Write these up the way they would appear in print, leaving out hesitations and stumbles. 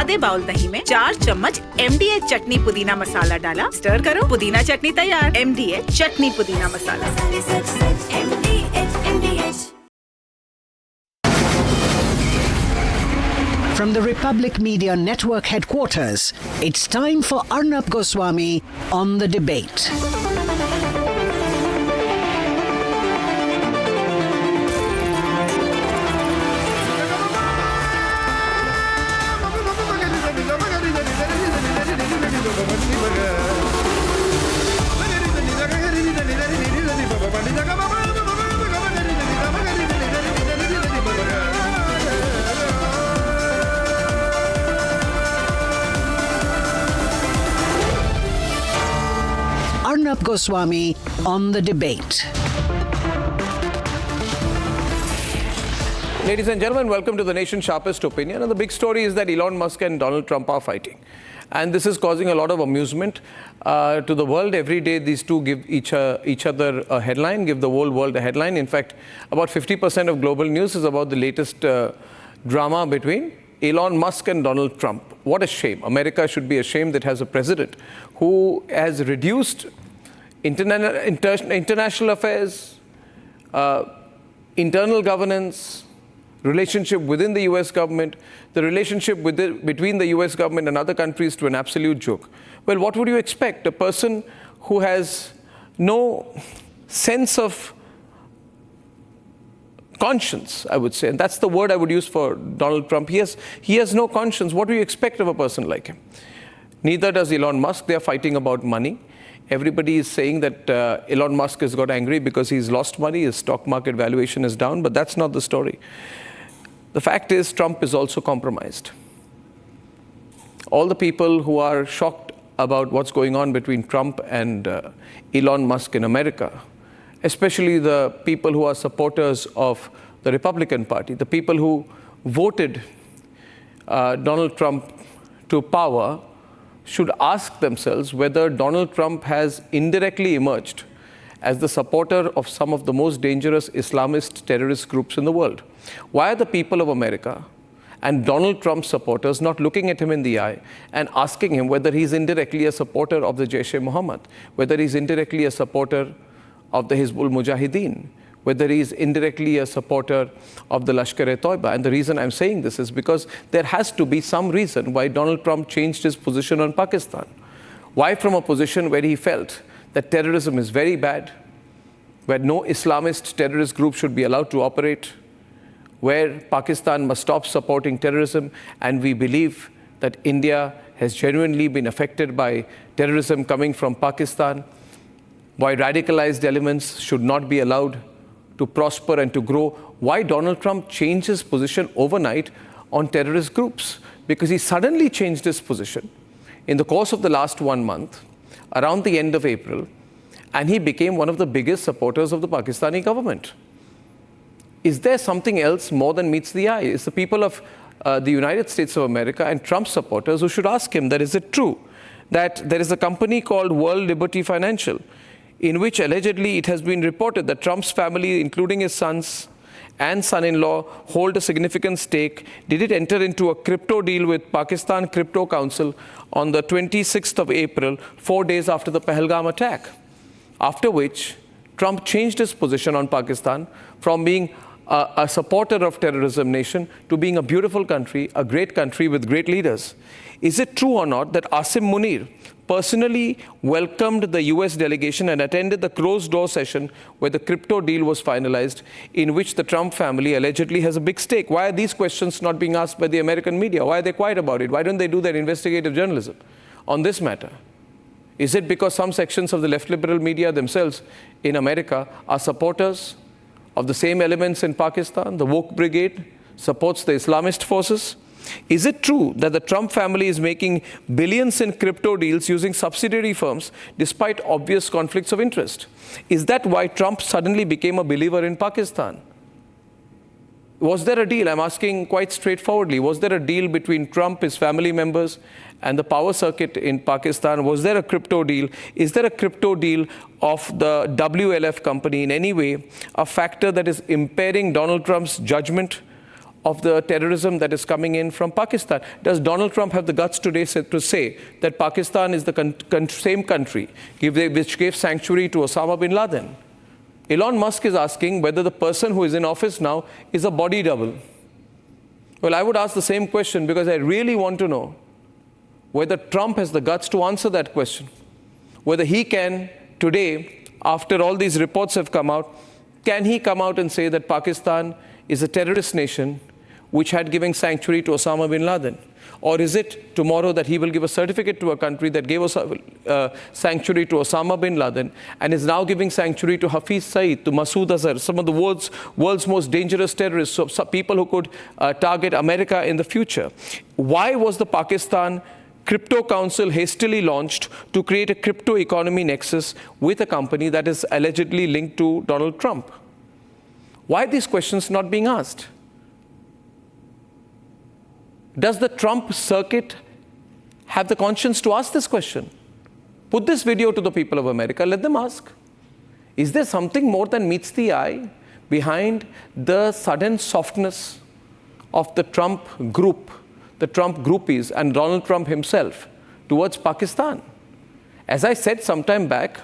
आधे बाउल दही में 4 चम्मच MDH चटनी पुदीना मसाला डाला, स्टर करो, पुदीना चटनी तैयार। MDH चटनी पुदीना मसाला। From the Republic Media Network headquarters, it's time for Arnab Goswami on the debate. Arnab Goswami on the debate. Ladies and gentlemen, welcome to the nation's sharpest opinion. And the big story is that Elon Musk and Donald Trump are fighting. And this is causing a lot of amusement to the world. Every day, these two give each other a headline, give the whole world a headline. In fact, about 50% of global news is about the latest drama between Elon Musk and Donald Trump. What a shame. America should be ashamed that it has a president who has reduced international affairs, internal governance, relationship within the US government, the relationship between the US government and other countries to an absolute joke. Well, what would you expect? A person who has no sense of conscience, I would say, and that's the word I would use for Donald Trump. He has no conscience. What do you expect of a person like him? Neither does Elon Musk. They're fighting about money. Everybody is saying that Elon Musk has got angry because he's lost money, his stock market valuation is down, but that's not the story. The fact is, Trump is also compromised. All the people who are shocked about what's going on between Trump and Elon Musk in America, especially the people who are supporters of the Republican Party, the people who voted Donald Trump to power, should ask themselves whether Donald Trump has indirectly emerged as the supporter of some of the most dangerous Islamist terrorist groups in the world. Why are the people of America and Donald Trump's supporters not looking at him in the eye and asking him whether he's indirectly a supporter of the Jaish-e-Mohammed, whether he's indirectly a supporter of the Hizbul Mujahideen, whether he's indirectly a supporter of the Lashkar-e-Toiba? And the reason I'm saying this is because there has to be some reason why Donald Trump changed his position on Pakistan. Why from a position where he felt that terrorism is very bad, where no Islamist terrorist group should be allowed to operate, where Pakistan must stop supporting terrorism, and we believe that India has genuinely been affected by terrorism coming from Pakistan, why radicalized elements should not be allowed to prosper and to grow. Why Donald Trump changed his position overnight on terrorist groups? Because he suddenly changed his position in the course of the last 1 month, around the end of April, and he became one of the biggest supporters of the Pakistani government. Is there something else more than meets the eye? It's the people of the United States of America and Trump supporters who should ask him that is it true that there is a company called World Liberty Financial in which allegedly it has been reported that Trump's family, including his sons and son-in-law, hold a significant stake. Did it enter into a crypto deal with Pakistan Crypto Council on the 26th of April, 4 days after the Pahalgam attack? After which, Trump changed his position on Pakistan from being a supporter of terrorism nation to being a beautiful country, a great country with great leaders. Is it true or not that Asim Munir personally welcomed the US delegation and attended the closed-door session where the crypto deal was finalized, in which the Trump family allegedly has a big stake? Why are these questions not being asked by the American media? Why are they quiet about it? Why don't they do their investigative journalism on this matter? Is it because some sections of the left liberal media themselves in America are supporters of the same elements in Pakistan? The woke brigade supports the Islamist forces. Is it true that the Trump family is making billions in crypto deals using subsidiary firms despite obvious conflicts of interest? Is that why Trump suddenly became a believer in Pakistan? Was there a deal? I'm asking quite straightforwardly. Was there a deal between Trump, his family members, and the power circuit in Pakistan? Was there a crypto deal? Is there a crypto deal of the WLF company in any way a factor that is impairing Donald Trump's judgment of the terrorism that is coming in from Pakistan. Does Donald Trump have the guts today to say that Pakistan is the same country which gave sanctuary to Osama bin Laden? Elon Musk is asking whether the person who is in office now is a body double. Well, I would ask the same question because I really want to know whether Trump has the guts to answer that question. Whether he can today, after all these reports have come out, can he come out and say that Pakistan is a terrorist nation which had given sanctuary to Osama bin Laden? Or is it tomorrow that he will give a certificate to a country that gave sanctuary to Osama bin Laden and is now giving sanctuary to Hafiz Saeed, to Masood Azhar, some of the world's most dangerous terrorists, so people who could target America in the future? Why was the Pakistan Crypto Council hastily launched to create a crypto economy nexus with a company that is allegedly linked to Donald Trump? Why are these questions not being asked? Does the Trump circuit have the conscience to ask this question? Put this video to the people of America, let them ask. Is there something more than meets the eye behind the sudden softness of the Trump group, the Trump groupies, and Donald Trump himself towards Pakistan? As I said some time back,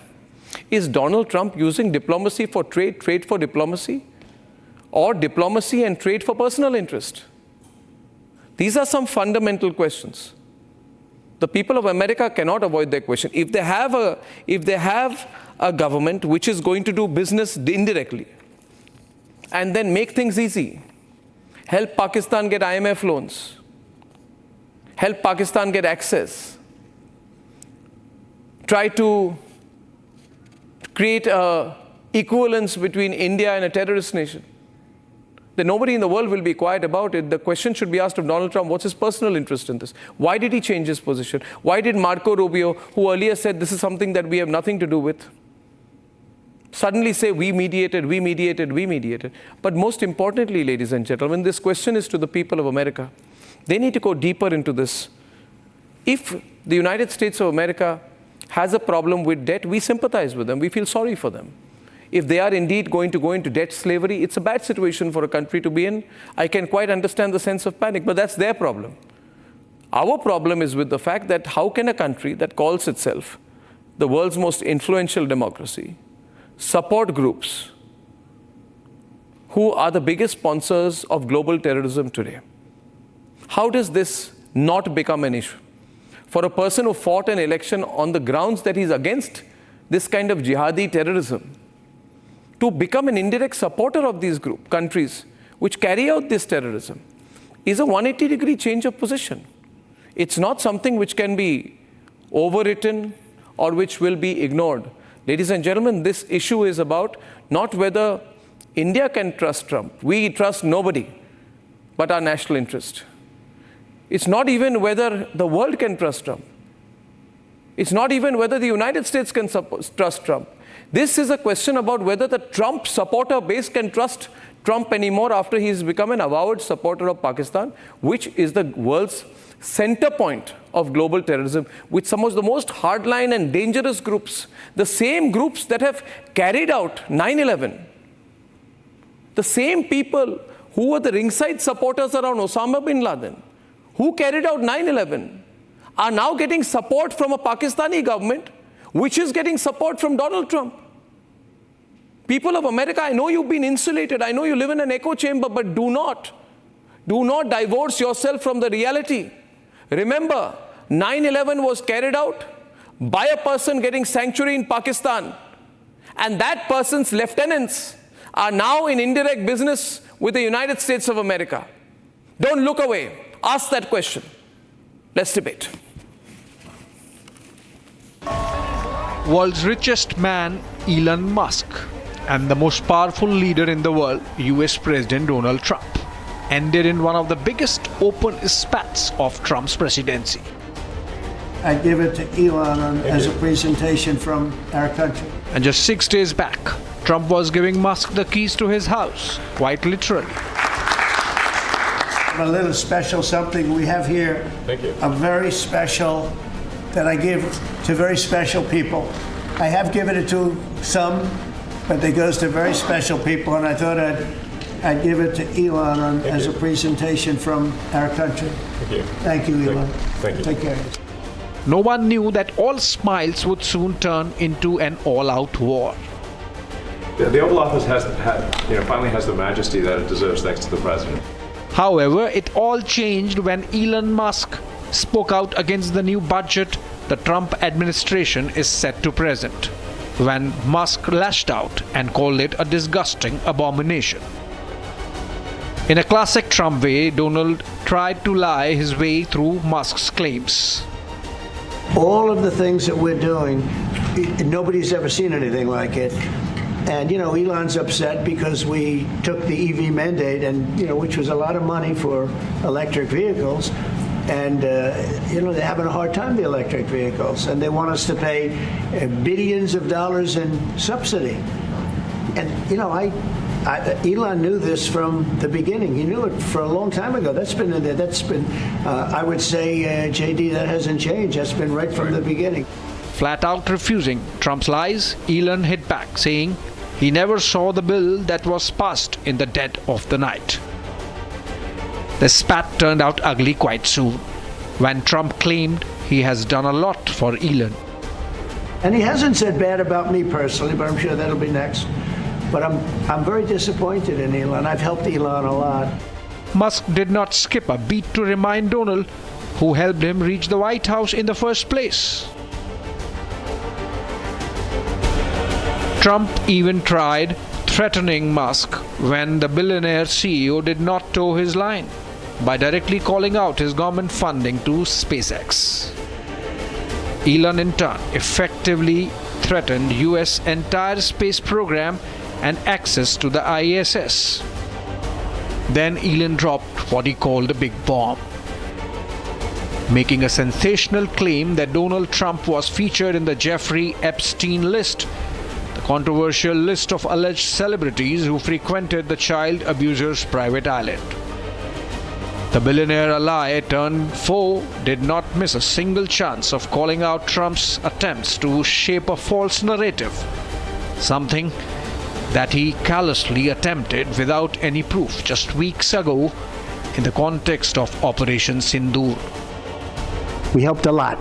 is Donald Trump using diplomacy for trade, trade for diplomacy, or diplomacy and trade for personal interest? These are some fundamental questions. The people of America cannot avoid their question. If they have a government which is going to do business indirectly and then make things easy, help Pakistan get IMF loans, help Pakistan get access, try to create an equivalence between India and a terrorist nation, then nobody in the world will be quiet about it. The question should be asked of Donald Trump, what's his personal interest in this? Why did he change his position? Why did Marco Rubio, who earlier said this is something that we have nothing to do with, suddenly say we mediated, we mediated, we mediated? But most importantly, ladies and gentlemen, this question is to the people of America. They need to go deeper into this. If the United States of America has a problem with debt, we sympathize with them. We feel sorry for them. If they are indeed going to go into debt slavery, it's a bad situation for a country to be in. I can quite understand the sense of panic, but that's their problem. Our problem is with the fact that how can a country that calls itself the world's most influential democracy support groups who are the biggest sponsors of global terrorism today? How does this not become an issue? For a person who fought an election on the grounds that he's against this kind of jihadi terrorism, to become an indirect supporter of these countries which carry out this terrorism is a 180-degree change of position. It's not something which can be overwritten or which will be ignored. Ladies and gentlemen, this issue is about not whether India can trust Trump. We trust nobody but our national interest. It's not even whether the world can trust Trump. It's not even whether the United States can trust Trump. This is a question about whether the Trump supporter base can trust Trump anymore after he's become an avowed supporter of Pakistan, which is the world's center point of global terrorism, with some of the most hardline and dangerous groups, the same groups that have carried out 9/11, the same people who were the ringside supporters around Osama bin Laden, who carried out 9/11, are now getting support from a Pakistani government, which is getting support from Donald Trump. People of America, I know you've been insulated. I know you live in an echo chamber, but do not divorce yourself from the reality. Remember, 9/11 was carried out by a person getting sanctuary in Pakistan, and that person's lieutenants are now in indirect business with the United States of America. Don't look away. Ask that question. Let's debate. World's richest man, Elon Musk, and the most powerful leader in the world, US President Donald Trump, ended in one of the biggest open spats of Trump's presidency. I give it to Elon as a presentation from our country. And just 6 days back, Trump was giving Musk the keys to his house, quite literally. A little special something we have here. Thank you. A very special that I give to very special people. I have given it to some, but it goes to very special people, and I thought I'd I give it to Elon as a presentation from our country. Thank you. Thank you, Elon. Thank you. Take care. No one knew that all smiles would soon turn into an all-out war. The Oval Office finally has the majesty that it deserves thanks to the president. However, it all changed when Elon Musk spoke out against the new budget the Trump administration is set to present, when Musk lashed out and called it a disgusting abomination. In a classic Trump way, Donald tried to lie his way through Musk's claims. All of the things that we're doing, nobody's ever seen anything like it. And, Elon's upset because we took the EV mandate and, which was a lot of money for electric vehicles. And, they're having a hard time, the electric vehicles. And they want us to pay billions of dollars in subsidy. And, Elon knew this from the beginning. He knew it for a long time ago. That's been in there. That's been, I would say, JD, that hasn't changed. That's been right from the beginning. Flat out refusing Trump's lies, Elon hit back, saying he never saw the bill that was passed in the dead of the night. The spat turned out ugly quite soon, when Trump claimed he has done a lot for Elon. And he hasn't said bad about me personally, but I'm sure that'll be next. But I'm very disappointed in Elon. I've helped Elon a lot. Musk did not skip a beat to remind Donald who helped him reach the White House in the first place. Trump even tried threatening Musk when the billionaire CEO did not toe his line by directly calling out his government funding to SpaceX. Elon in turn effectively threatened US entire space program and access to the ISS. Then Elon dropped what he called a big bomb, making a sensational claim that Donald Trump was featured in the Jeffrey Epstein list, the controversial list of alleged celebrities who frequented the child abuser's private island. The billionaire ally turned foe did not miss a single chance of calling out Trump's attempts to shape a false narrative, something that he callously attempted without any proof just weeks ago in the context of Operation Sindoor. We helped a lot.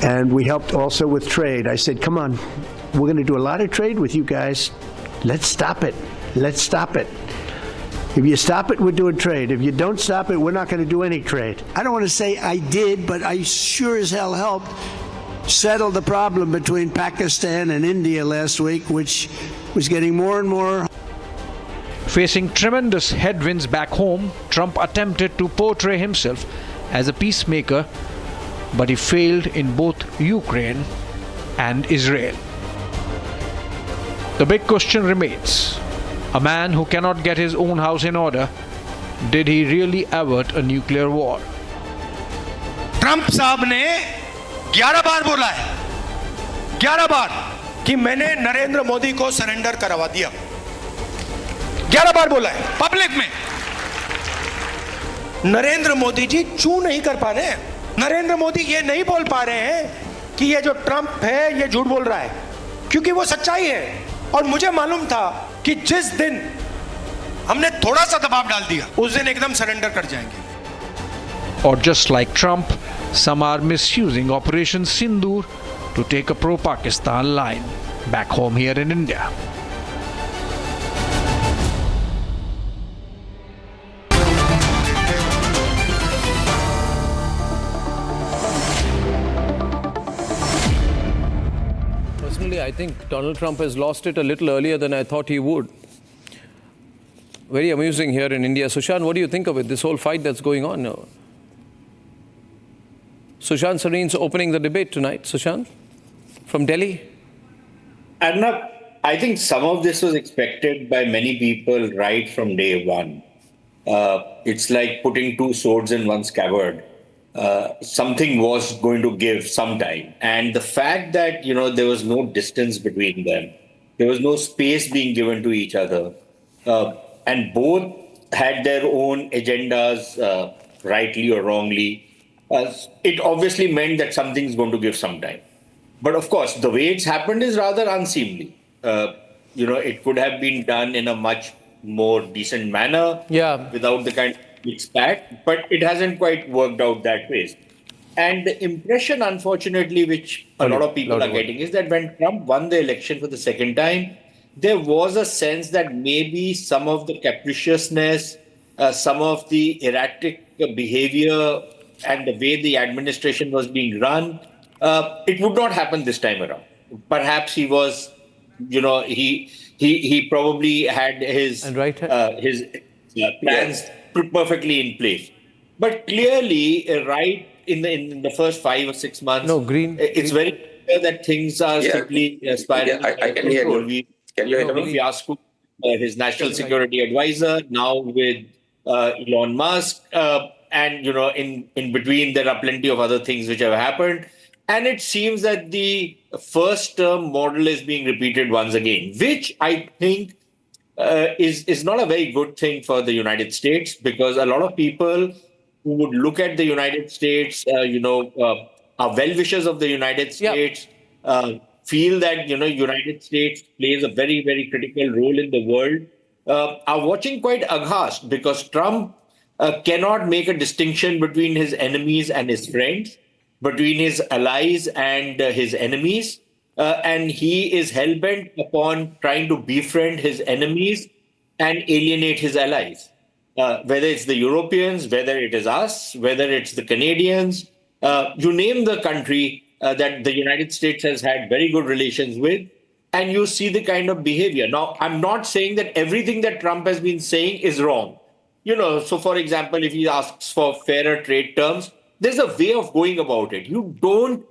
And we helped also with trade. I said, come on, we're going to do a lot of trade with you guys. Let's stop it. Let's stop it. If you stop it, we're doing trade. If you don't stop it, we're not going to do any trade. I don't want to say I did, but I sure as hell helped settle the problem between Pakistan and India last week, which was getting more and more. Facing tremendous headwinds back home, Trump attempted to portray himself as a peacemaker, but he failed in both Ukraine and Israel. The big question remains: a man who cannot get his own house in order, did he really avert a nuclear war? Trump साहब ने 11 बार बोला है, 11 बार कि मैंने नरेंद्र मोदी को surrender करवा दिया। 11 बार बोला है पब्लिक में। नरेंद्र मोदी जी चू नहीं कर पा रहे हैं। नरेंद्र मोदी ये नहीं बोल पा रहे हैं कि ये जो ट्रंप है ये झूठ बोल रहा है, क्योंकि वो सच्चाई है। और मुझे मालूम था कि जिस दिन हमने थोड़ा सा दबाव डाल दिया उस दिन एकदम सरेंडर कर जाएंगे। Or just like Trump, some are misusing Operation Sindoor to take a pro-Pakistan line back home here in India. Personally, I think Donald Trump has lost it a little earlier than I thought he would. Very amusing here in India. Sushant, what do you think of it, this whole fight that's going on now? Sushant Sarin's opening the debate tonight. Sushant, from Delhi. Arnab, I think some of this was expected by many people right from day one. It's like putting two swords in one scabbard. Something was going to give sometime. And the fact that, there was no distance between them, there was no space being given to each other, and both had their own agendas, rightly or wrongly, it obviously meant that something's going to give some time. But of course, the way it's happened is rather unseemly. It could have been done in a much more decent manner, Yeah. without the kind of big spat, but it hasn't quite worked out that way. And the impression, unfortunately, which a lot of people are getting is that when Trump won the election for the second time, there was a sense that maybe some of the capriciousness, some of the erratic behavior, and the way the administration was being run, it would not happen this time around. Perhaps he was, he probably had his plans perfectly in place. But clearly, right in the first 5 or 6 months, it's very clear that things are simply spiraling out of control. Can you hear me? Fiasco, his national security advisor, now with Elon Musk, and in between there are plenty of other things which have happened, and it seems that the first term model is being repeated once again, which I think is not a very good thing for the United States, because a lot of people who would look at the United States, are well-wishers of the United States, feel that United States plays a very, very critical role in the world, are watching quite aghast, because Trump cannot make a distinction between his enemies and his friends, between his allies and his enemies, and he is hell-bent upon trying to befriend his enemies and alienate his allies. Whether it's the Europeans, whether it is us, whether it's the Canadians, you name the country that the United States has had very good relations with, and you see the kind of behavior. Now, I'm not saying that everything that Trump has been saying is wrong. So for example, if he asks for fairer trade terms, there's a way of going about it. You don't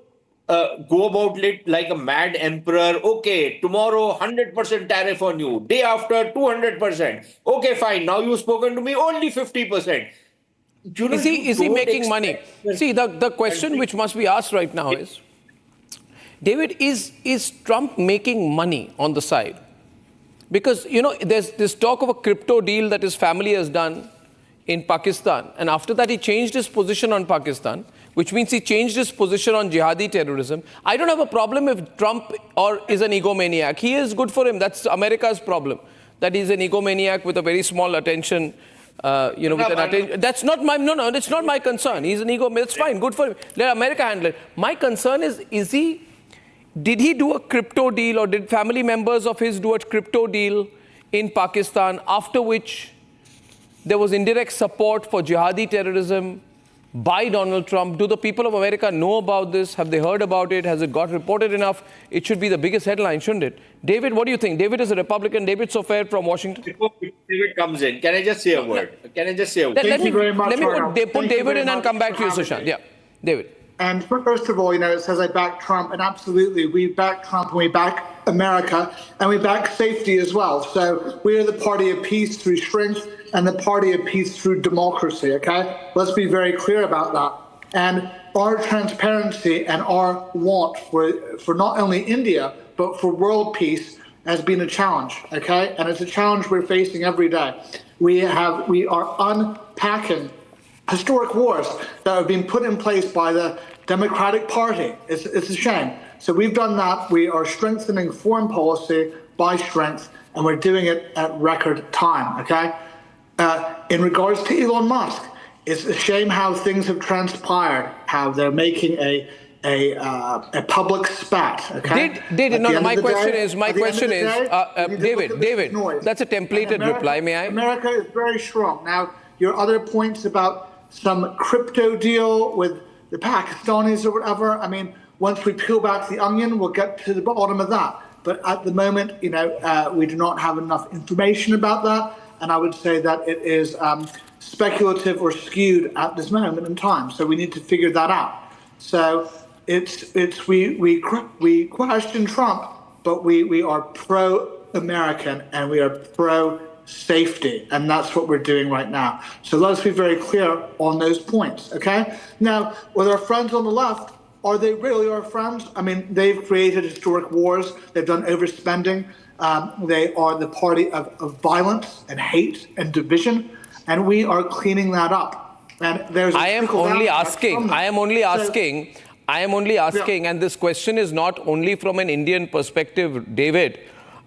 go about it like a mad emperor. Okay, tomorrow 100% tariff on you. Day after 200%. Okay, fine. Now you've spoken to me only 50%. Is he making money? See, the question which must be asked right now is, David, is Trump making money on the side? Because, there's this talk of a crypto deal that his family has done in Pakistan. And after that, he changed his position on Pakistan, which means he changed his position on jihadi terrorism. I don't have a problem if Trump is an egomaniac. He is good for him. That's America's problem, that he's an egomaniac with a very small attention. That's not my, it's not my concern. He's an ego, it's fine, good for him. Let America handle it. My concern is did he do a crypto deal, or did family members of his do a crypto deal in Pakistan, after which there was indirect support for jihadi terrorism by Donald Trump? Do the people of America know about this? Have they heard about it? Has it got reported enough? It should be the biggest headline, shouldn't it? David, what do you think? David is a Republican. David Sofair from Washington. Before David comes in, can I just say a word? Let me put David in and come back to you, Sushant. Yeah, David. And first of all, it says I back Trump, and absolutely, we back Trump and we back America, and we back safety as well. So we are the party of peace through strength and the party of peace through democracy, okay? Let's be very clear about that. And our transparency and our want for not only India, but for world peace has been a challenge, okay? And it's a challenge we're facing every day. We are unpacking historic wars that have been put in place by the Democratic Party. It's a shame. So we've done that. We are strengthening foreign policy by strength, and we're doing it at record time, okay? In regards to Elon Musk, it's a shame how things have transpired, how they're making a public spat, okay? David, my question is, David, that's a templated reply, may I? America is very strong. Now, your other points about some crypto deal with the Pakistanis or whatever, I mean, once we peel back the onion, we'll get to the bottom of that. But at the moment, we do not have enough information about that. And I would say that it is speculative or skewed at this moment in time. So we need to figure that out. So we question Trump, but we are pro-American and we are pro-safety. And that's what we're doing right now. So let's be very clear on those points, okay? Now, with our friends on the left, are they really our friends? I mean, they've created historic wars. They've done overspending. They are the party of violence and hate and division, and we are cleaning that up. And there's I am only asking, and this question is not only from an Indian perspective, David.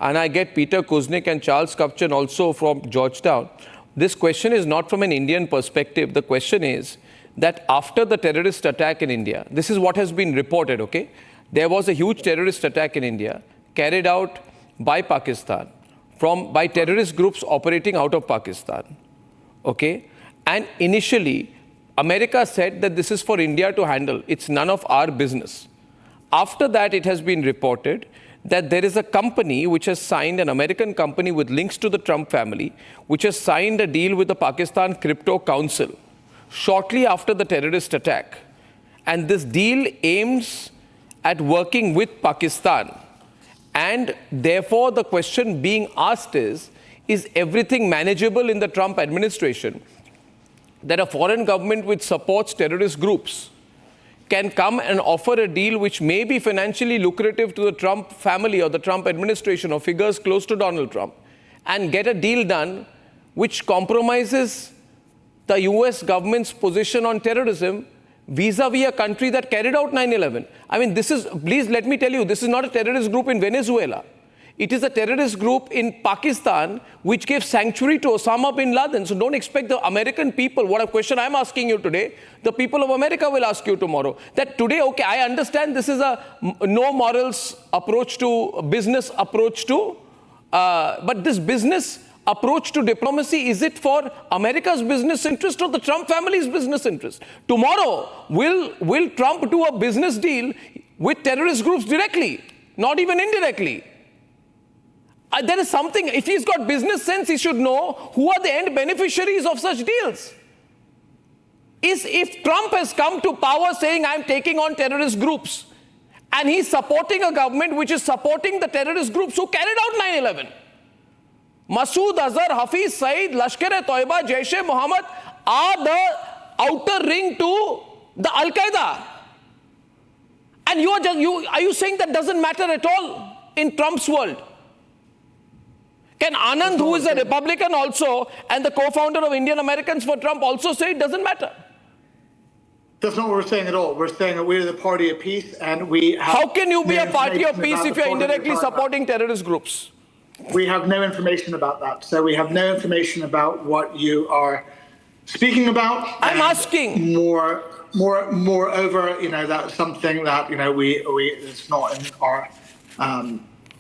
and I get Peter Kuznick and Charles Kupchan also from Georgetown, this question is not from an Indian perspective. The question is that after the terrorist attack in India, this is what has been reported, okay? There was a huge terrorist attack in India carried out by Pakistan, by terrorist groups operating out of Pakistan, okay? And initially, America said that this is for India to handle. It's none of our business. After that, it has been reported that there is a company which has signed, an American company with links to the Trump family, which has signed a deal with the Pakistan Crypto Council shortly after the terrorist attack. And this deal aims at working with Pakistan. And therefore, the question being asked is everything manageable in the Trump administration that a foreign government which supports terrorist groups can come and offer a deal which may be financially lucrative to the Trump family or the Trump administration or figures close to Donald Trump, and get a deal done which compromises the US government's position on terrorism vis-a-vis a country that carried out 9/11. I mean, please let me tell you, this is not a terrorist group in Venezuela. It is a terrorist group in Pakistan which gave sanctuary to Osama bin Laden. So don't expect the American people, what a question I'm asking you today, the people of America will ask you tomorrow. That today, okay, I understand this is a no morals approach to business approach to, but this business approach to diplomacy, is it for America's business interest or the Trump family's business interest? Tomorrow, will Trump do a business deal with terrorist groups directly, not even indirectly? There is something, if he's got business sense, he should know who are the end beneficiaries of such deals. If Trump has come to power saying, I'm taking on terrorist groups, and he's supporting a government which is supporting the terrorist groups who carried out 9/11. Masood Azhar, Hafiz Saeed, Lashkar-e-Toiba, Jaish-e-Mohammed are the outer ring to the Al-Qaeda. And are you saying that doesn't matter at all in Trump's world? Can Anand, who is a Republican also, and the co-founder of Indian Americans for Trump also say it doesn't matter? That's not what we're saying at all. We're saying that we're the party of peace and we have... How can you be a party of peace if you're indirectly supporting terrorist groups? We have no information about that. So we have no information about what you are speaking about. I'm asking. Moreover, that's something that, it's not in our...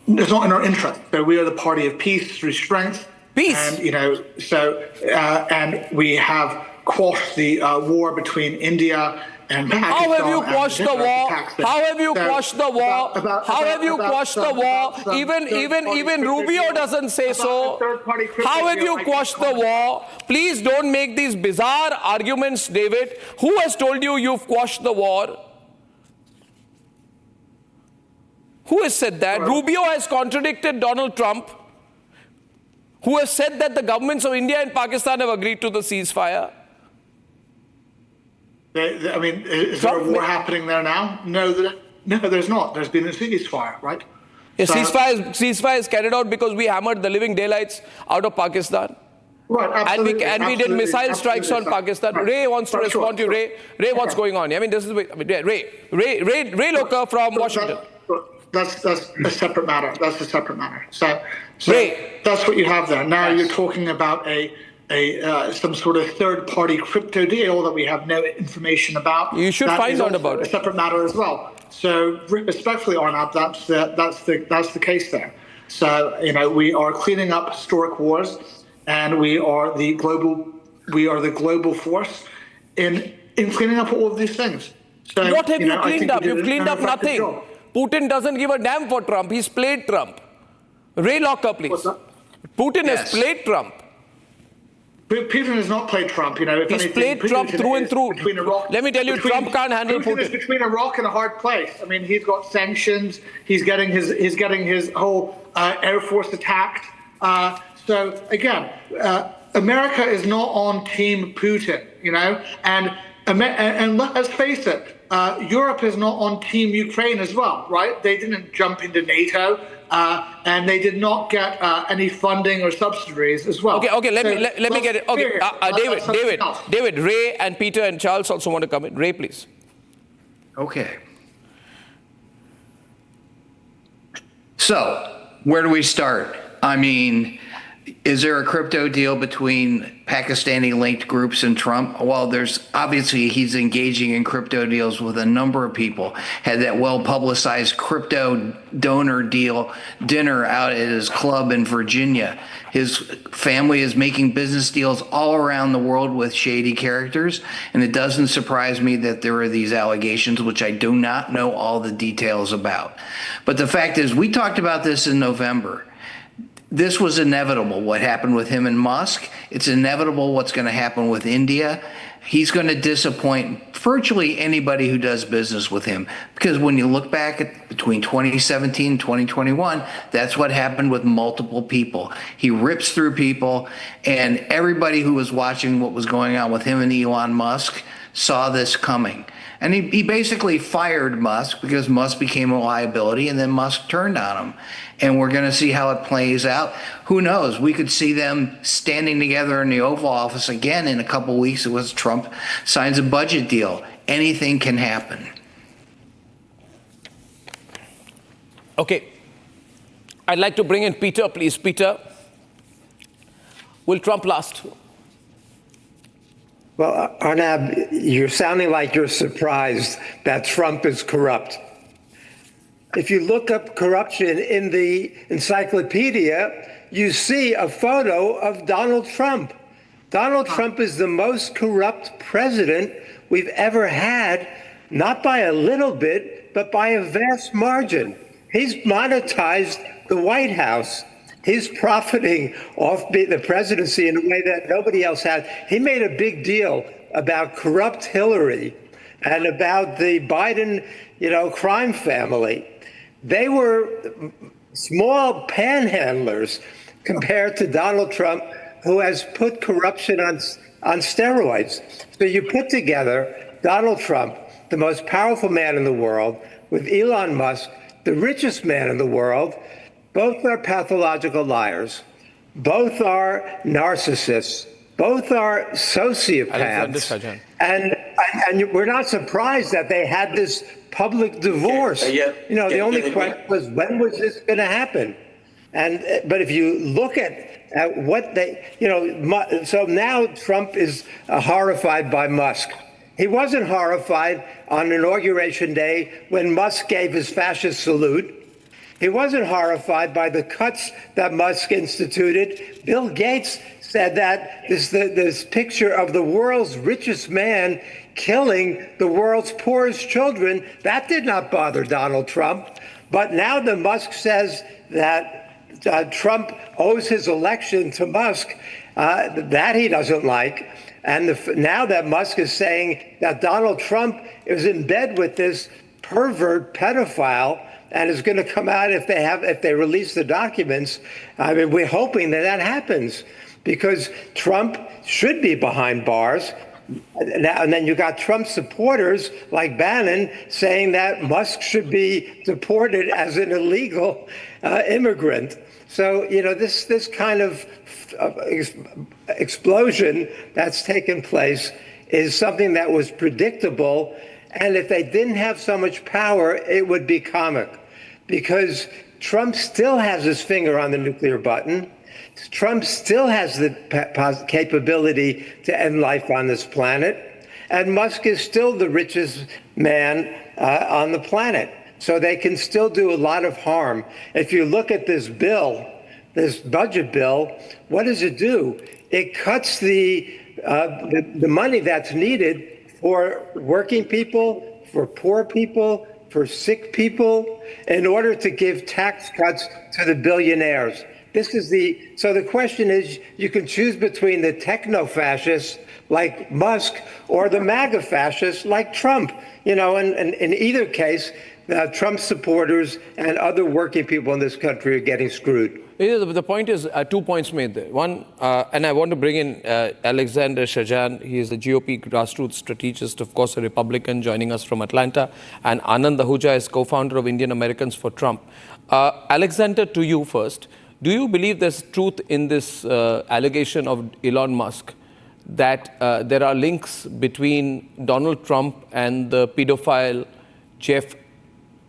it's not in our interest. So we are the party of peace through strength. Peace. And, and we have quashed the war between India and Pakistan. How have you quashed the war? How have you quashed the war? How have you quashed the war? Even Rubio doesn't say so. How have you quashed the war? Please don't make these bizarre arguments, David. Who has told you you've quashed the war? Who has said that? Rubio has contradicted Donald Trump, who has said that the governments of India and Pakistan have agreed to the ceasefire. Is there a war happening there now? No, there's not. There's been a ceasefire, right? A ceasefire is carried out because we hammered the living daylights out of Pakistan. Right, absolutely. And we did missile strikes on Pakistan. Right. Ray wants to respond to you. Ray, what's going on? Ray Loka from Washington. That's a separate matter. That's a separate matter. So that's what you have there. Now you're talking about some sort of third-party crypto deal that we have no information about. You should find out about it. A separate matter as well. So respectfully, Arnab, that's the case there. So we are cleaning up historic wars, and we are the global force in cleaning up all of these things. So, what have you cleaned up? You've cleaned up nothing. Job. Putin doesn't give a damn for Trump. He's played Trump. Ray Loka, please. Putin has played Trump. Putin has not played Trump. He's played Trump through and through. Let me tell you, Trump can't handle Putin. Putin is between a rock and a hard place. I mean, he's got sanctions. He's getting his whole Air Force attacked. So again, America is not on Team Putin. And let's face it. Europe is not on Team Ukraine as well, right? They didn't jump into NATO, and they did not get any funding or subsidies as well. Okay. Let me get it. Okay, David, Ray, and Peter and Charles also want to come in. Ray, please. Okay. So Where do we start? I mean, is there a crypto deal between Pakistani-linked groups and Trump? Well, there's obviously he's engaging in crypto deals with a number of people. Had that well-publicized crypto donor deal dinner out at his club in Virginia. His family is making business deals all around the world with shady characters, and it doesn't surprise me that there are these allegations, which I do not know all the details about. But the fact is, we talked about this in November. This was inevitable, what happened with him and Musk. It's inevitable what's going to happen with India. He's going to disappoint virtually anybody who does business with him. Because when you look back at between 2017 and 2021, that's what happened with multiple people. He rips through people, and everybody who was watching what was going on with him and Elon Musk saw this coming. And he basically fired Musk because Musk became a liability, and then Musk turned on him. And we're going to see how it plays out. Who knows? We could see them standing together in the Oval Office again in a couple weeks as Trump signs a budget deal. Anything can happen. Okay. I'd like to bring in Peter, please. Peter, will Trump last? Well, Arnab, you're sounding like you're surprised that Trump is corrupt. If you look up corruption in the encyclopedia, you see a photo of Donald Trump. Donald Trump is the most corrupt president we've ever had, not by a little bit, but by a vast margin. He's monetized the White House. He's profiting off the presidency in a way that nobody else has. He made a big deal about corrupt Hillary and about the Biden, crime family. They were small panhandlers compared to Donald Trump, who has put corruption on steroids. So you put together Donald Trump, the most powerful man in the world, with Elon Musk, the richest man in the world. Both are pathological liars. Both are narcissists. Both are sociopaths. And we're not surprised that they had this public divorce. The only question was, when was this going to happen? But if you look at what they, so now Trump is horrified by Musk. He wasn't horrified on Inauguration Day when Musk gave his fascist salute. He wasn't horrified by the cuts that Musk instituted. Bill Gates said that this picture of the world's richest man killing the world's poorest children, that did not bother Donald Trump. But now that Musk says that Trump owes his election to Musk, that he doesn't like. And now that Musk is saying that Donald Trump is in bed with this pervert pedophile and is going to come out if they release the documents. I mean, we're hoping that happens because Trump should be behind bars. And then you got Trump supporters like Bannon saying that Musk should be deported as an illegal immigrant. So, this kind of explosion that's taken place is something that was predictable. And if they didn't have so much power, it would be comic. Because Trump still has his finger on the nuclear button. Trump still has the capability to end life on this planet. And Musk is still the richest man on the planet. So they can still do a lot of harm. If you look at this bill, this budget bill, what does it do? It cuts the money that's needed for working people, for poor people, for sick people, in order to give tax cuts to the billionaires. So the question is, you can choose between the techno-fascists like Musk or the MAGA fascists like Trump. And in either case, Trump supporters and other working people in this country are getting screwed. The point is, 2 points made there. One, and I want to bring in Alexander Shajan. He is a GOP grassroots strategist, of course, a Republican, joining us from Atlanta. And Anand Ahuja is co-founder of Indian Americans for Trump. Alexander, to you first. Do you believe there's truth in this allegation of Elon Musk that there are links between Donald Trump and the pedophile Jeff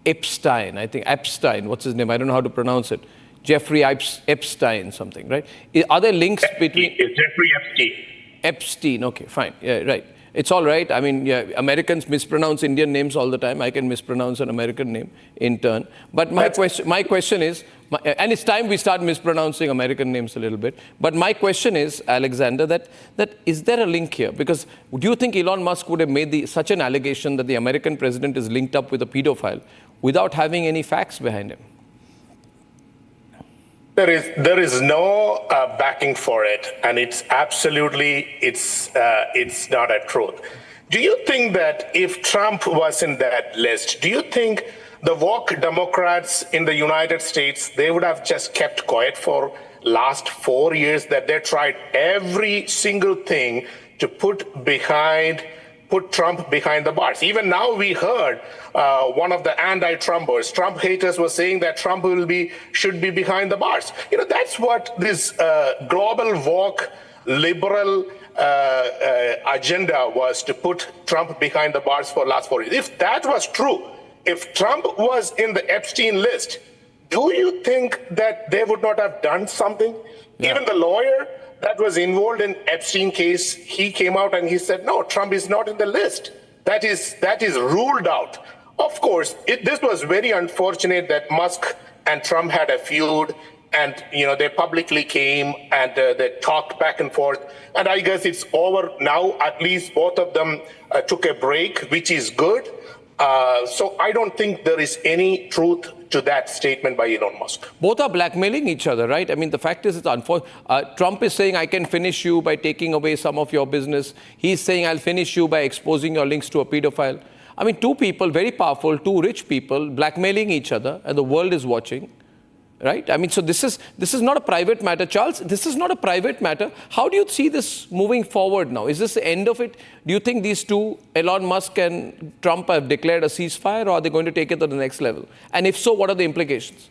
Epstein? I think Epstein, what's his name? I don't know how to pronounce it. Jeffrey Epstein, something, right? Are there links between... Jeffrey Epstein. Epstein, okay, fine, yeah, right. It's all right. I mean, yeah, Americans mispronounce Indian names all the time. I can mispronounce an American name in turn. But my question is, and it's time we start mispronouncing American names a little bit. But my question is, Alexander, that is there a link here? Because do you think Elon Musk would have made such an allegation that the American president is linked up with a pedophile without having any facts behind him? There is no backing for it, and it's absolutely it's not a truth. Do you think that if Trump was in that list, do you think the woke Democrats in the United States, they would have just kept quiet for last 4 years, that they tried every single thing to put Trump behind the bars? Even now we heard one of the anti-Trumpers, Trump haters, was saying that Trump should be behind the bars. You know, that's what this global woke liberal agenda was, to put Trump behind the bars for last 4 years. If that was true, if Trump was in the Epstein list, do you think that they would not have done something? Yeah. Even the lawyer that was involved in Epstein case, he came out and he said, no, Trump is not in the list. That is ruled out. Of course, this was very unfortunate that Musk and Trump had a feud, and they publicly came and they talked back and forth. And I guess it's over now. At least both of them took a break, which is good. So I don't think there is any truth to that statement by Elon Musk. Both are blackmailing each other, right? I mean, the fact is, it's unfortunate. Trump is saying, I can finish you by taking away some of your business. He's saying, I'll finish you by exposing your links to a pedophile. I mean, two people, very powerful, two rich people, blackmailing each other, and the world is watching, right? I mean, so this is not a private matter. Charles, this is not a private matter. How do you see this moving forward now? Is this the end of it? Do you think these two, Elon Musk and Trump, have declared a ceasefire, or are they going to take it to the next level? And if so, what are the implications?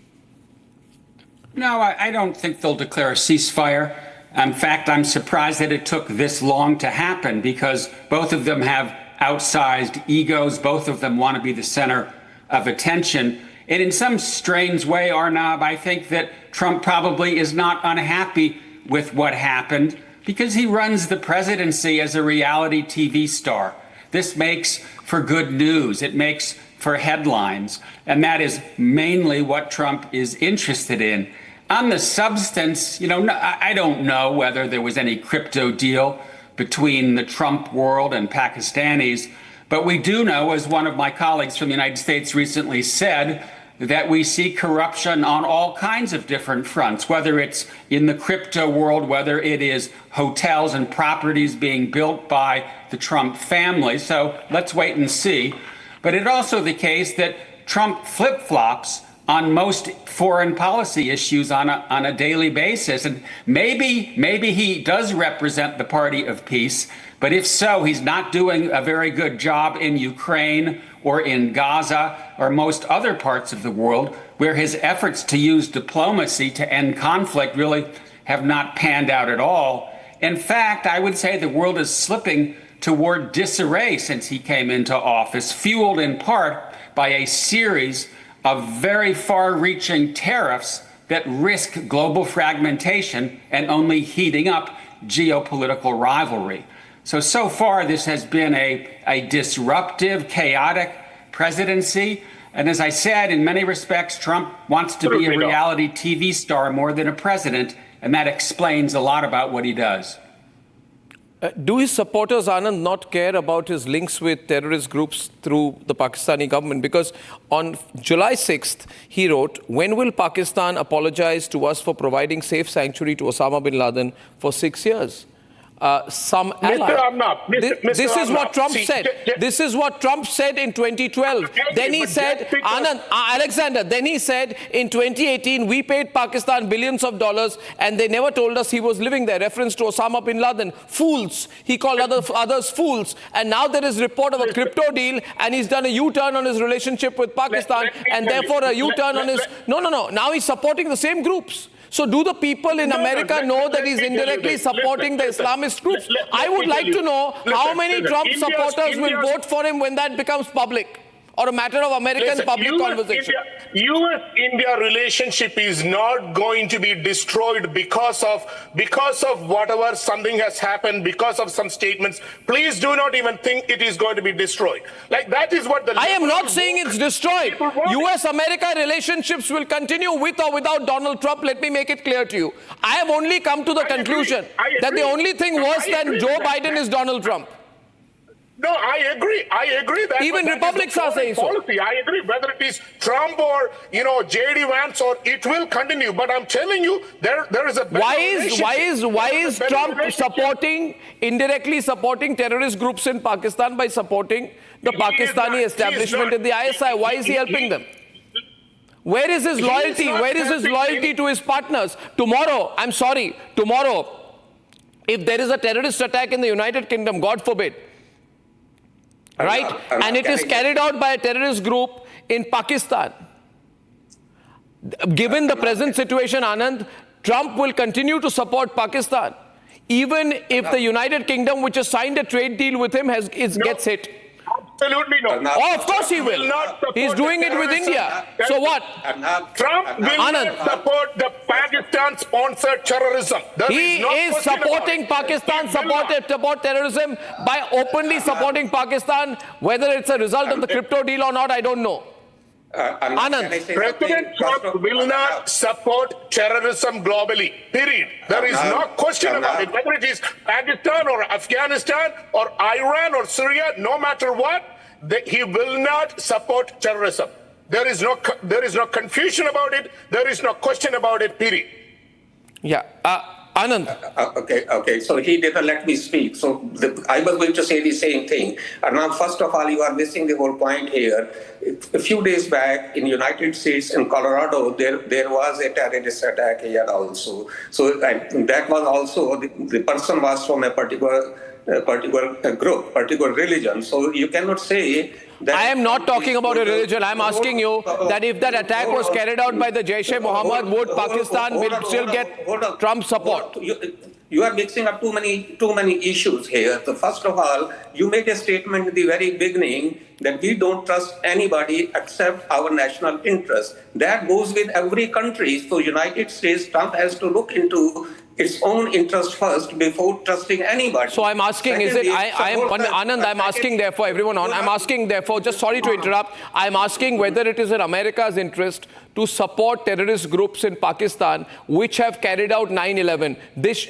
No, I don't think they'll declare a ceasefire. In fact, I'm surprised that it took this long to happen, because both of them have outsized egos. Both of them want to be the center of attention. And in some strange way, Arnab, I think that Trump probably is not unhappy with what happened, because he runs the presidency as a reality TV star. This makes for good news. It makes for headlines. And that is mainly what Trump is interested in. On the substance, I don't know whether there was any crypto deal between the Trump world and Pakistanis. But we do know, as one of my colleagues from the United States recently said, that we see corruption on all kinds of different fronts, whether it's in the crypto world, whether it is hotels and properties being built by the Trump family. So let's wait and see. But it's also the case that Trump flip-flops on most foreign policy issues on a daily basis. And maybe he does represent the party of peace, but if so, he's not doing a very good job in Ukraine or in Gaza or most other parts of the world, where his efforts to use diplomacy to end conflict really have not panned out at all. In fact, I would say the world is slipping toward disarray since he came into office, fueled in part by a series of very far-reaching tariffs that risk global fragmentation and only heating up geopolitical rivalry. So far, this has been a disruptive, chaotic presidency. And as I said, in many respects, Trump wants to be a reality TV star more than a president, and that explains a lot about what he does. Do his supporters, Anand, not care about his links with terrorist groups through the Pakistani government? Because on July 6th, he wrote, when will Pakistan apologize to us for providing safe sanctuary to Osama bin Laden for 6 years? Some ally. This is what Trump said. This is what Trump said in 2012. Then he said, Anand, Alexander, then he said in 2018, we paid Pakistan billions of dollars and they never told us he was living there. Reference to Osama bin Laden. Fools. He called others fools. And now there is report of a crypto deal and he's done a U-turn on his relationship with Pakistan and therefore a U-turn on his... No. Now he's supporting the same groups. So do the people in America know that he's indirectly supporting the Islamist groups? I would like to know how many Trump supporters will vote for him when that becomes public. or a matter of American public conversation. US-India relationship is not going to be destroyed because of whatever something has happened, because of some statements. Please do not even think it is going to be destroyed. Like that is what the I am not saying it's destroyed. US-America relationships will continue with or without Donald Trump. Let me make it clear to you. I have only come to the conclusion that the only thing worse than Joe Biden is Donald Trump. No, I agree. That even Republicans are saying policy. I agree. Whether it is Trump or J.D. Vance, or it will continue. But I'm telling you, there is a why is Trump indirectly supporting terrorist groups in Pakistan by supporting the Pakistani establishment in the ISI? Why is he helping them? Where is his loyalty? Where is his loyalty to his partners? Tomorrow, if there is a terrorist attack in the United Kingdom, God forbid, right? And it is carried out by a terrorist group in Pakistan. Given the present situation, Anand, Trump will continue to support Pakistan, even if the United Kingdom, which has signed a trade deal with him, gets hit. Absolutely not. Oh, of course he will. He's doing it with India. So what? Trump will not support the Pakistan-sponsored terrorism. He is supporting Pakistan support terrorism by openly supporting Pakistan. Whether it's a result of the crypto deal or not, I don't know. Anand. President Trump will not support terrorism globally, period. There is no question about it. Whether it is Pakistan or Afghanistan or Iran or Syria, no matter what, he will not support terrorism. There is no confusion about it. There is no question about it, period. Yeah. Anand. Okay. So he didn't let me speak. So I was going to say the same thing. Arnab, first of all, you are missing the whole point here. A few days back in United States, in Colorado, there was a terrorist attack here also. So that was also, the person was from a particular group, particular religion. So you cannot say that... I am not talking about a religion. I am asking you that if that attack was carried out by the Jaish-e-Mohammed, would Pakistan still get Trump support? You are mixing up too many issues here. So first of all, you made a statement at the very beginning that we don't trust anybody except our national interest. That goes with every country. So United States, Trump has to look into its own interest first before trusting anybody. So I'm asking, Anand, I'm asking therefore, everyone on, I'm asking therefore, just sorry to interrupt, I'm asking whether it is in America's interest to support terrorist groups in Pakistan which have carried out 9/11.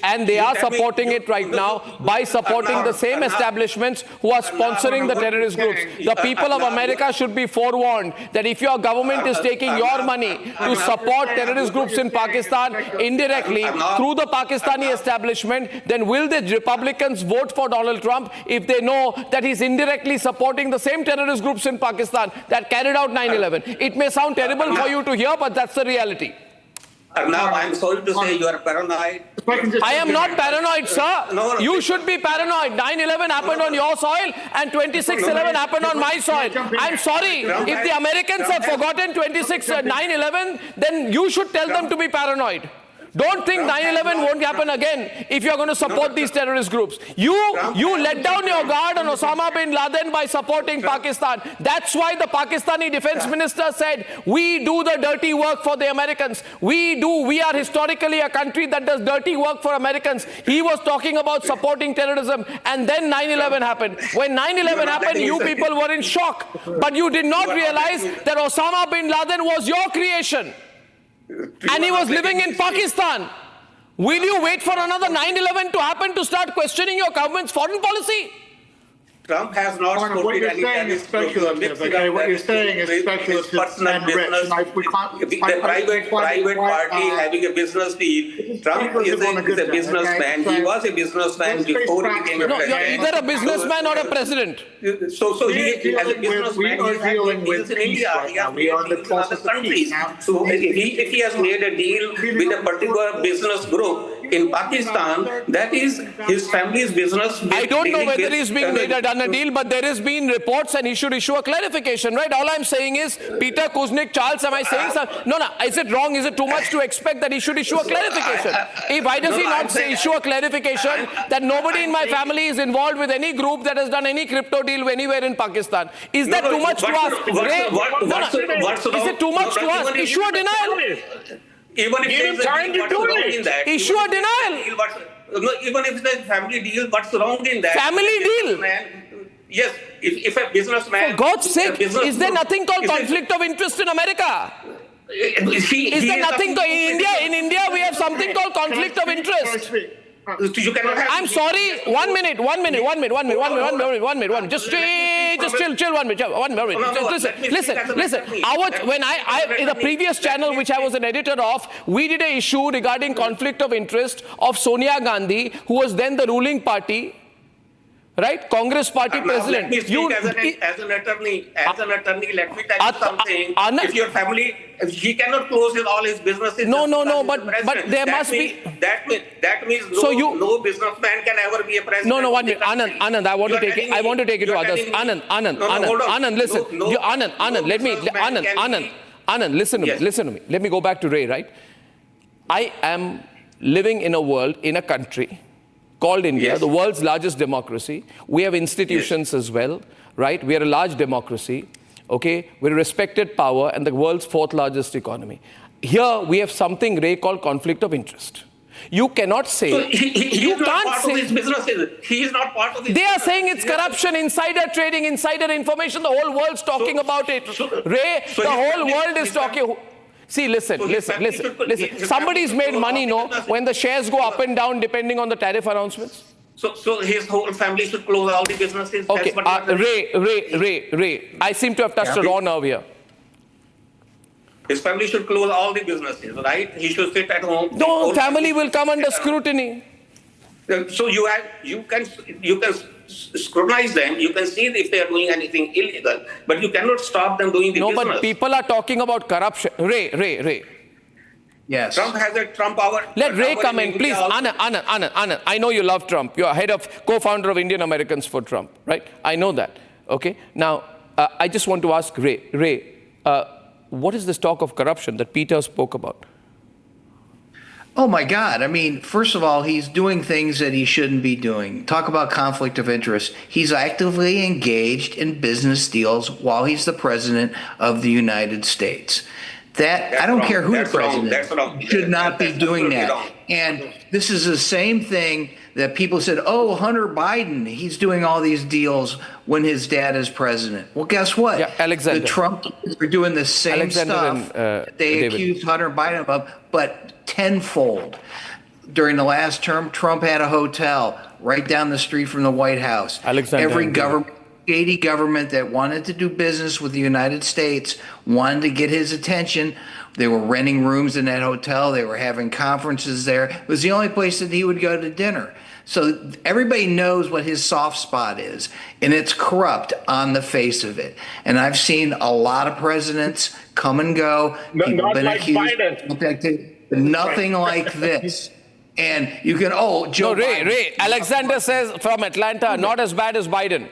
And they are supporting it right now by supporting the same establishments who are sponsoring the terrorist groups. The people of America should be forewarned that if your government is taking your money to support terrorist groups in Pakistan indirectly through the Pakistani establishment, then will the Republicans vote for Donald Trump if they know that he's indirectly supporting the same terrorist groups in Pakistan that carried out 9/11? It may sound terrible for you to hear, but that's the reality. Arnab, I'm sorry to say you are paranoid. I am not paranoid, sir. No, you should be paranoid. 9/11 happened on your soil and 26/11 happened on my soil. I'm sorry. If the Americans have forgotten 9/11, then you should tell them to be paranoid. Don't think 9/11 won't happen again if you're going to support these terrorist groups. You let down your guard on Osama bin Laden by supporting Pakistan. That's why the Pakistani defense minister said, we do the dirty work for the Americans. We are historically a country that does dirty work for Americans. He was talking about supporting terrorism, and then 9/11 happened. When 9/11 happened, you people were in shock. But you did not realize that Osama bin Laden was your creation. And he was living in Pakistan. Will you wait for another 9/11 to happen to start questioning your government's foreign policy? Trump has not supported any terrorist group. What you're saying is speculative and rich. The private party having a business deal. Trump is a businessman. He was a businessman before he became a president. You're either a businessman or a president. So he, as a businessman, he's in India. He has made deals with other countries. So if he has made a deal with a particular business group, in Pakistan, that is his family's business. I don't know whether he's being made done a deal, but there has been reports and he should issue a clarification, right? All I'm saying is, Peter, Kuznick, Charles, am I saying something? No, is it wrong? Is it too much to expect that he should issue a clarification? Why does he not issue a clarification that nobody in my family is involved with any group that has done any crypto deal anywhere in Pakistan? Is that too much to ask? Is it too much to ask? Issue a denial. Even if there's a deal, what's wrong in that? Issue a denial. Even if it's a family deal, what's wrong in that? Family deal? Yes, if a businessman... For God's sake, is there nothing called conflict of interest in America? Is there nothing in India? In India, we have something called conflict of interest. You cannot have... I'm sorry. One minute. Just chill. One minute. Listen. When I in the previous channel, which I was an editor of, we did an issue regarding conflict of interest of Sonia Gandhi, who was then the ruling party. Right, Congress Party president. Let me speak as an attorney. Let me tell you something. If your family, he cannot close all his businesses. No. But there must be. That means no businessman can ever be a president. No. 1 minute, Anand. I want to take it to others. Anand, listen. Anand, listen to me. Let me go back to Ray. Right, I am living in a world, in a country called India, the world's largest democracy. We have institutions as well, right? We are a large democracy, okay? We're a respected power and the world's fourth largest economy. Here we have something, Ray, called conflict of interest. You cannot say... So you can't say... He is not part of this. They are saying it's corruption, insider trading, insider information. The whole world's talking about it. Ray, the whole world is talking... See, listen. Somebody's made money, when the shares go up and down depending on the tariff announcements. So his whole family should close all the businesses. Okay, Ray. I seem to have touched a raw nerve here. His family should close all the businesses, right? He should sit at home. No, family will come under scrutiny. So you can scrutinize them. You can see if they are doing anything illegal, but you cannot stop them doing the business. No, but people are talking about corruption. Ray. Yes. Trump has a Trump power. Let Ray come in, please. Anand. I know you love Trump. You're co-founder of Indian Americans for Trump, right? I know that. Okay. Now, I just want to ask Ray, what is this talk of corruption that Peter spoke about? Oh, my God. I mean, first of all, he's doing things that he shouldn't be doing. Talk about conflict of interest. He's actively engaged in business deals while he's the president of the United States. I don't care who the president is, should not be doing that. And this is the same thing that people said, oh, Hunter Biden, he's doing all these deals when his dad is president. Well, guess what? Yeah, Alexander. The Trump are doing the same stuff they accused Hunter Biden of, but tenfold. During the last term, Trump had a hotel right down the street from the White House. Every shady government that wanted to do business with the United States wanted to get his attention. They were renting rooms in that hotel. They were having conferences there. It was the only place that he would go to dinner. So everybody knows what his soft spot is, and it's corrupt on the face of it. And I've seen a lot of presidents come and go. Not like Biden. Nothing like this. And you can, Joe Biden. Ray, Alexander says from Atlanta, not as bad as Biden.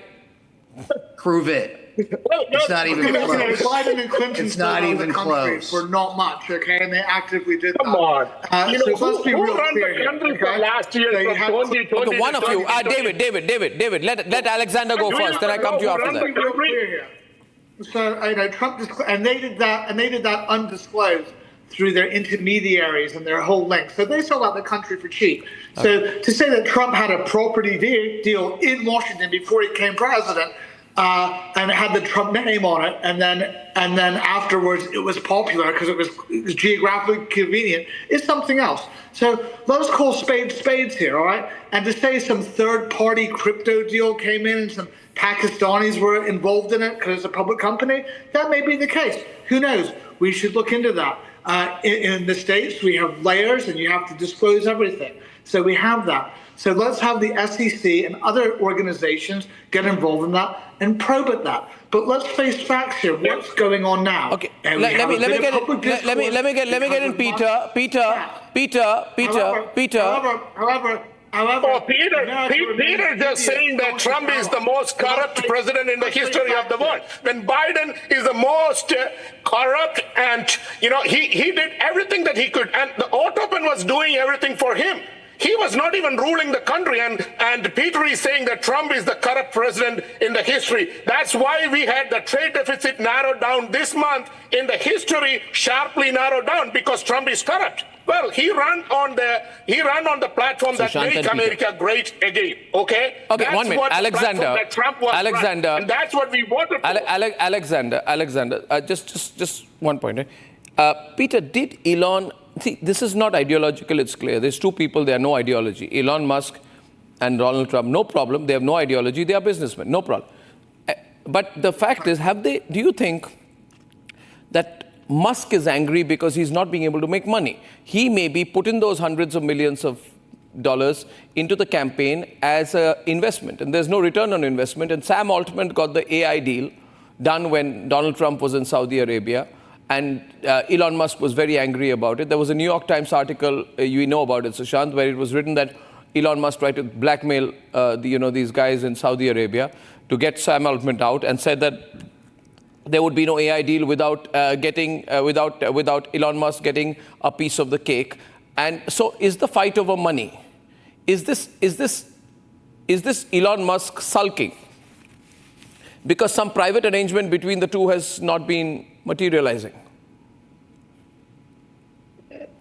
Prove it. It's not even close. Biden and Clinton it's not even close. For not much, okay? And they actively did that. Come on. So let's be real clear here. Okay? Last year from 2020 one of you. David, let Alexander go first. Then I come to you after that. So Trump and they did that undisclosed through their intermediaries and their whole link. So they sold out the country for cheap. So to say that Trump had a property deal in Washington before he became president and had the Trump name on it, and then afterwards it was popular because it was geographically convenient, is something else. So let's call spades here, all right? And to say some third-party crypto deal came in and some Pakistanis were involved in it because it's a public company, that may be the case. Who knows? We should look into that. In the States, we have layers and you have to disclose everything. So we have that. So let's have the SEC and other organizations get involved in that and probe at that. But let's face facts here. What's going on now? Okay. Let me get in, Peter. Oh, Peter just saying that Trump is the most corrupt president in the history of the world, when Biden is the most corrupt, and he did everything that he could, and the Ottoman was doing everything for him. He was not even ruling the country, and Peter is saying that Trump is the corrupt president in the history. That's why we had the trade deficit narrowed down this month in the history, sharply narrowed down, because Trump is corrupt. Well, he ran on the platform that make America great again. Okay. Okay. That's 1 minute, Alexander. That Trump was Alexander. run, and that's what we voted for. Alexander. Just 1 point. Peter, did Elon? See, this is not ideological. It's clear. There's two people. They have no ideology. Elon Musk and Donald Trump. No problem. They have no ideology. They are businessmen. No problem. But the fact is, do you think that Musk is angry because he's not being able to make money? He maybe put in those hundreds of millions of dollars into the campaign as an investment, and there's no return on investment. And Sam Altman got the AI deal done when Donald Trump was in Saudi Arabia, and Elon Musk was very angry about it. There was a New York Times article, you know about it, Sushant, where it was written that Elon Musk tried to blackmail these guys in Saudi Arabia to get Sam Altman out, and said that there would be no AI deal without Elon Musk getting a piece of the cake. And so, is the fight over money? Is this Elon Musk sulking because some private arrangement between the two has not been materializing?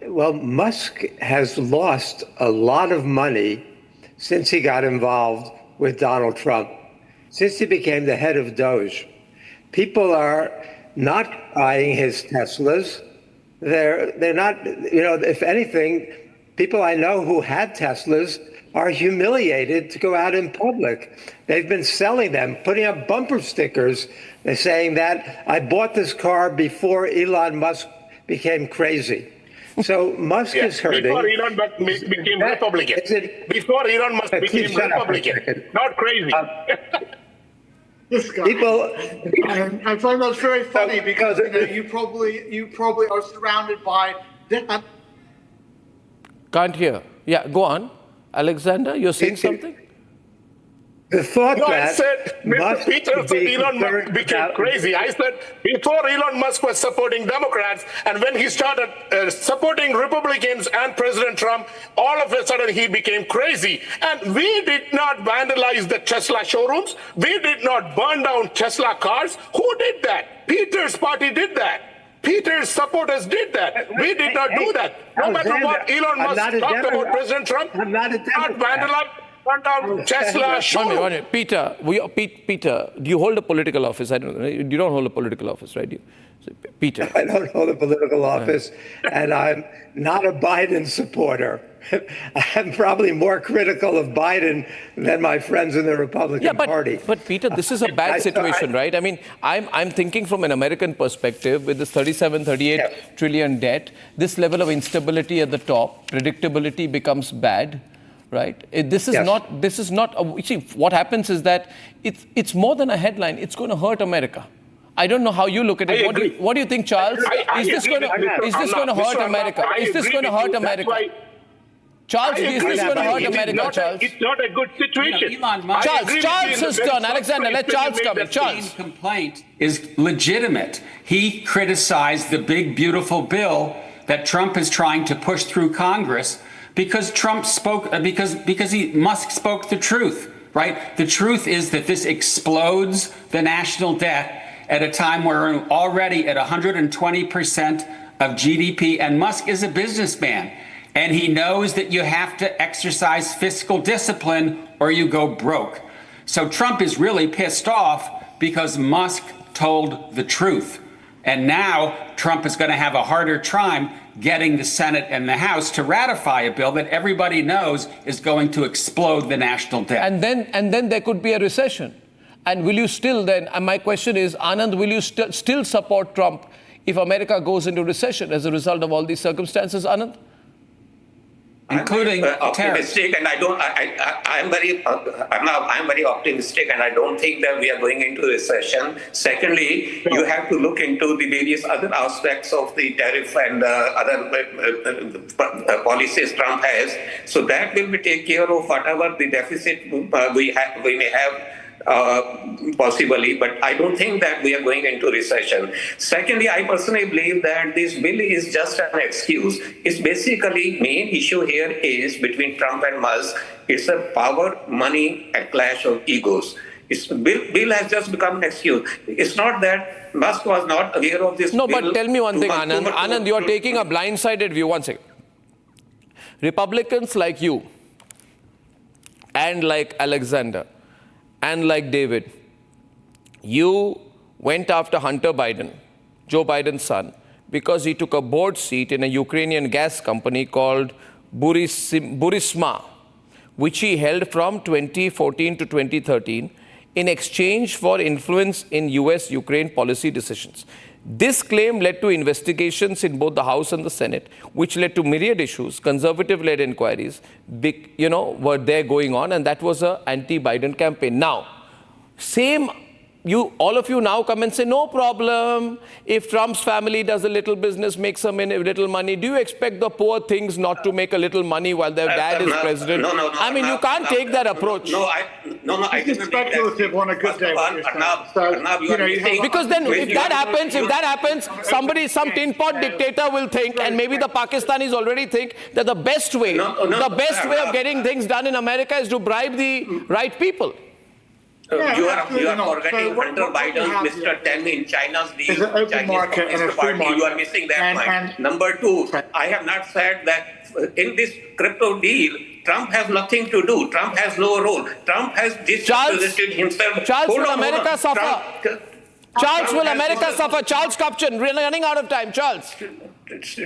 Well, Musk has lost a lot of money since he got involved with Donald Trump, since he became the head of Doge. People are not buying his Teslas. They're not, if anything, people I know who had Teslas are humiliated to go out in public. They've been selling them, putting up bumper stickers. They're saying that I bought this car before Elon Musk became crazy. So Musk is hurting. Before Elon Musk became Republican. Before Elon Musk became Republican. Not crazy. This guy. People, I find that's very funny because you probably are surrounded by. Can't hear. Yeah, go on. Alexander, you're saying something? The thought no, that I said, Mr. Peter said Elon Musk became crazy. I said before Elon Musk was supporting Democrats, and when he started supporting Republicans and President Trump, all of a sudden he became crazy. And we did not vandalize the Tesla showrooms. We did not burn down Tesla cars. Who did that? Peter's party did that. Peter's supporters did that. We did not do that. No matter what Elon Musk talked about President Trump, I'm not a Democrat. not vandalize. Tesla One minute. Peter, do you hold a political office? I don't know. You don't hold a political office, right? Peter. I don't hold a political office, and I'm not a Biden supporter. I'm probably more critical of Biden than my friends in the Republican Party. But Peter, this is a bad situation, right? I mean, I'm thinking from an American perspective with this 38 trillion debt, this level of instability at the top, predictability becomes bad. Right. This is not. You see, what happens is that it's more than a headline. It's going to hurt America. I don't know how you look at it. What do you think, Charles? Is this going to hurt America? Is this going to hurt America? Charles, is this going to hurt America, Charles? It's not a good situation. Charles is done. Alexander, let Charles come in. Charles. The complaint is legitimate. He criticized the big, beautiful bill that Trump is trying to push through Congress because Trump spoke, Musk spoke the truth, right? The truth is that this explodes the national debt at a time where we're already at 120% of GDP, and Musk is a businessman. And he knows that you have to exercise fiscal discipline or you go broke. So Trump is really pissed off because Musk told the truth. And now Trump is going to have a harder time getting the Senate and the House to ratify a bill that everybody knows is going to explode the national debt. And then there could be a recession. And will you still then, and my question is, Anand, will you still support Trump if America goes into recession as a result of all these circumstances, Anand? Including optimistic, and I'm very optimistic, and I don't think that we are going into recession. Secondly, you have to look into the various other aspects of the tariff and other policies Trump has. So that will take care of whatever the deficit we may have. Possibly, but I don't think that we are going into recession. Secondly, I personally believe that this bill is just an excuse. It's basically main issue here is between Trump and Musk. It's a power, money, a clash of egos. Bill has just become an excuse. It's not that Musk was not aware of this. No, bill but tell me one thing, Anand. Anand, Anand, you are taking a blindsided view. One second. Republicans like you and like Alexander and like David, you went after Hunter Biden, Joe Biden's son, because he took a board seat in a Ukrainian gas company called Burisma, which he held from 2014 to 2013 in exchange for influence in US-Ukraine policy decisions. This claim led to investigations in both the House and the Senate, which led to myriad issues. Conservative-led inquiries, were there going on, and that was an anti-Biden campaign. Now, all of you now come and say, no problem. If Trump's family does a little business, makes a little money, do you expect the poor things not to make a little money while their dad is president? No, I mean, you can't take that approach. I It's speculative on a good day. Because then if that happens, some tin pot dictator will think, and maybe the Pakistanis already think, that the best way of getting things done in America is to bribe the right people. You are forgetting Hunter Biden's Mr. 10 in China's deal. It's an open market and a free market. You are missing that point. Number two, I have not said that in this crypto deal, Trump has nothing to do. Trump has no role. Trump has dispositioned himself. Charles, will America suffer? Charles, will America suffer? Charles Kupchan, we're running out of time. Charles.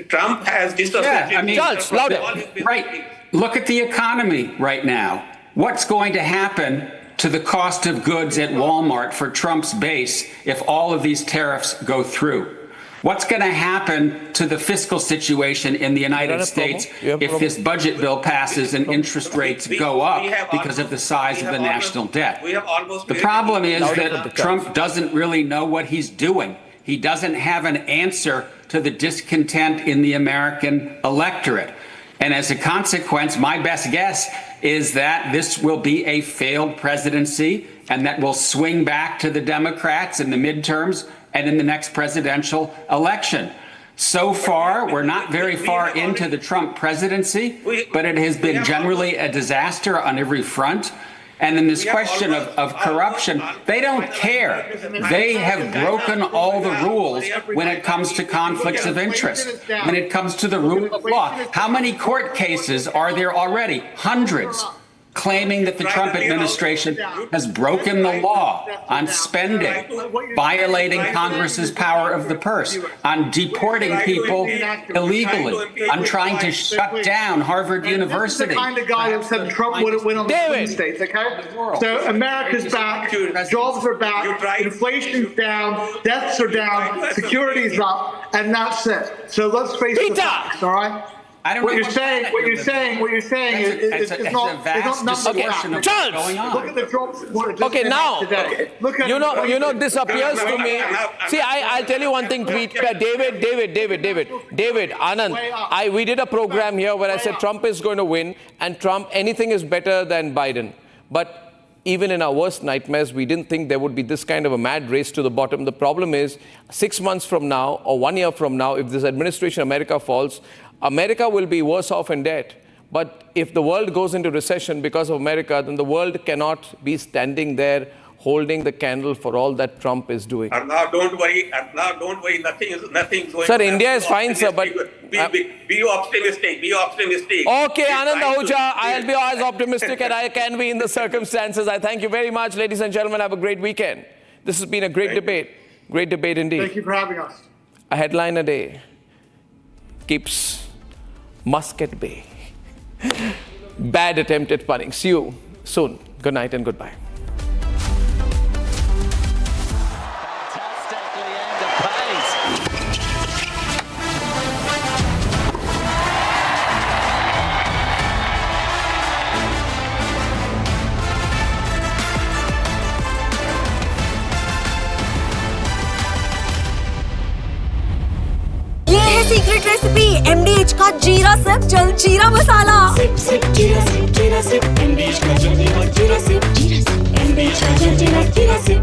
Trump has disassociated. Charles, louder. Right. Look at the economy right now. What's going to happen to the cost of goods at Walmart for Trump's base if all of these tariffs go through? What's going to happen to the fiscal situation in the United States if this budget bill passes and interest rates go up because of the size of the national debt? The problem is that Trump doesn't really know what he's doing. He doesn't have an answer to the discontent in the American electorate. And as a consequence, my best guess is that this will be a failed presidency and that will swing back to the Democrats in the midterms and in the next presidential election. So far, we're not very far into the Trump presidency, but it has been generally a disaster on every front. And in this question of corruption, they don't care. They have broken all the rules when it comes to conflicts of interest, when it comes to the rule of law. How many court cases are there already? Hundreds. Claiming that the Trump administration has broken the law on spending, violating Congress's power of the purse, on deporting people illegally, on trying to shut down Harvard University. The kind of guy that said Trump wouldn't win on the swing states, okay? So America's back, jobs are back, inflation's down, deaths are down, security's up, and that's it. So let's face the facts, all right? What you're saying is not discussion of what's going on. Look at the drops. Okay, now, this appears to me. See, I'll tell you one thing, David, Anand, we did a program here where I said Trump is going to win, and anything is better than Biden. But even in our worst nightmares, we didn't think there would be this kind of a mad race to the bottom. The problem is, 6 months from now or 1 year from now, if this administration, America falls, America will be worse off in debt. But if the world goes into recession because of America, then the world cannot be standing there holding the candle for all that Trump is doing. Now, don't worry. Nothing's going. Sir, India is fine, sir, but be optimistic. Be optimistic. Okay, Anand Ahuja, I'll be as optimistic as I can be in the circumstances. I thank you very much, ladies and gentlemen. Have a great weekend. This has been a great debate. Great debate indeed. Thank you for having us. A headline a day keeps Musk at bay. Bad attempt at punning. See you soon. Good night and goodbye. Fantastically end of pace. Secret recipe MDH का जीरा SIP जल जीरा मसाला। SIP SIP जीरा SIP MDH का जल जीरा SIP MDH का जल जीरा सिप।